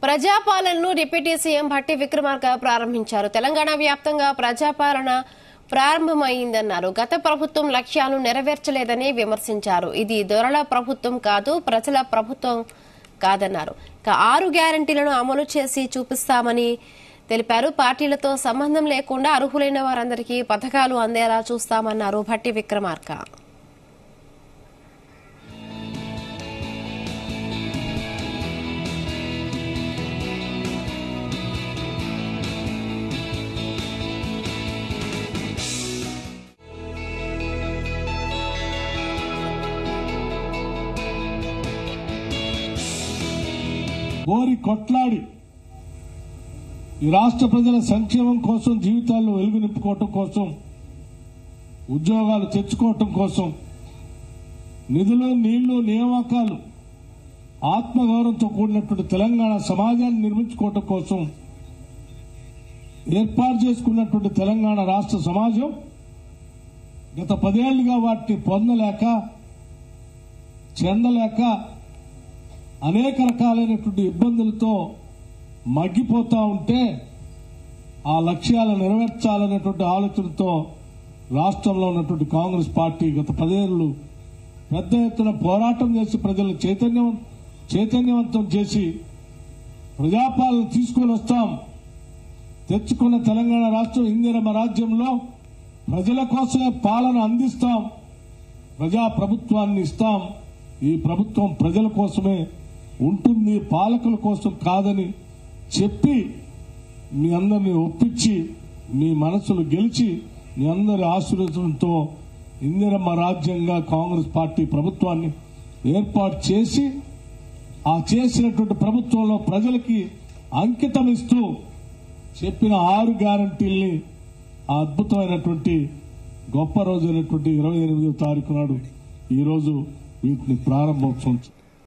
ప్రజాపాలనను deputy CM Bhatti Vikramarka ప్రారంభించారు. తెలంగాణ వ్యాప్తంగా ప్రజాపాలన ప్రారంభమైందన్నారు. గత ప్రభుత్వం లక్ష్యాలను నెరవేర్చలేదని విమర్శించారు. ఇది దొరల ప్రభుత్వం కాదు, ప్రజల ప్రభుత్వం కాదన్నారు. 6 గ్యారంటీలను అమలు చేసి చూపిస్తామని తెలిపారు. పార్టీలతో సంబంధం లేకుండా అర్హులైన వారందరికీ పథకాలు అందేలా చూస్తామన్నారు భట్టి విక్రమార్క. గోరి కొట్లాడి ఈ రాష్ట్ర ప్రజల సంక్షేమం కోసం, జీవితాల్లో వెలుగు నింపుకోవటం కోసం, ఉద్యోగాలు తెచ్చుకోవటం కోసం, నిధులు, నీళ్లు, నియామకాలు, ఆత్మగౌరవంతో కూడినటువంటి తెలంగాణ సమాజాన్ని నిర్మించుకోవటం కోసం ఏర్పాటు చేసుకున్నటువంటి తెలంగాణ రాష్ట్ర సమాజం గత 10 ఏళ్లుగా వాటిని పొందలేక, చెందలేక అనేక రకాలైనటువంటి ఇబ్బందులతో మగ్గిపోతా ఉంటే ఆ లక్ష్యాలను నెరవేర్చాలనేటువంటి ఆలోచనతో రాష్ట్రంలో ఉన్నటువంటి కాంగ్రెస్ పార్టీ గత 10 ఏళ్లు పెద్ద ఎత్తున పోరాటం చేసి ప్రజలను చైతన్యవంతం చేసి ప్రజాపాలన తీసుకొని వస్తాం. తెచ్చుకున్న తెలంగాణ రాష్ట్రం ఇందిరమ్మ రాజ్యంలో ప్రజల కోసమే పాలన అందిస్తాం, ప్రజా ప్రభుత్వాన్ని ఇస్తాం, ఈ ప్రభుత్వం ప్రజల కోసమే ఉంటుంది, పాలకుల కోసం కాదని చెప్పి మీ అందరినీ ఒప్పించి, మీ మనసులు గెలిచి, మీ అందరి ఆశీర్వచనంతో ఇందిరమ్మ రాజ్యంగా కాంగ్రెస్ పార్టీ ప్రభుత్వాన్ని ఏర్పాటు చేసి, ఆ చేసినటువంటి ప్రభుత్వంలో ప్రజలకి అంకితం ఇస్తూ చెప్పిన 6 గ్యారంటీల్ని ఆ అద్భుతమైనటువంటి గొప్ప రోజు అయినటువంటి 28వ తారీఖు నాడు ఈరోజు వీటిని ప్రారంభోత్సవం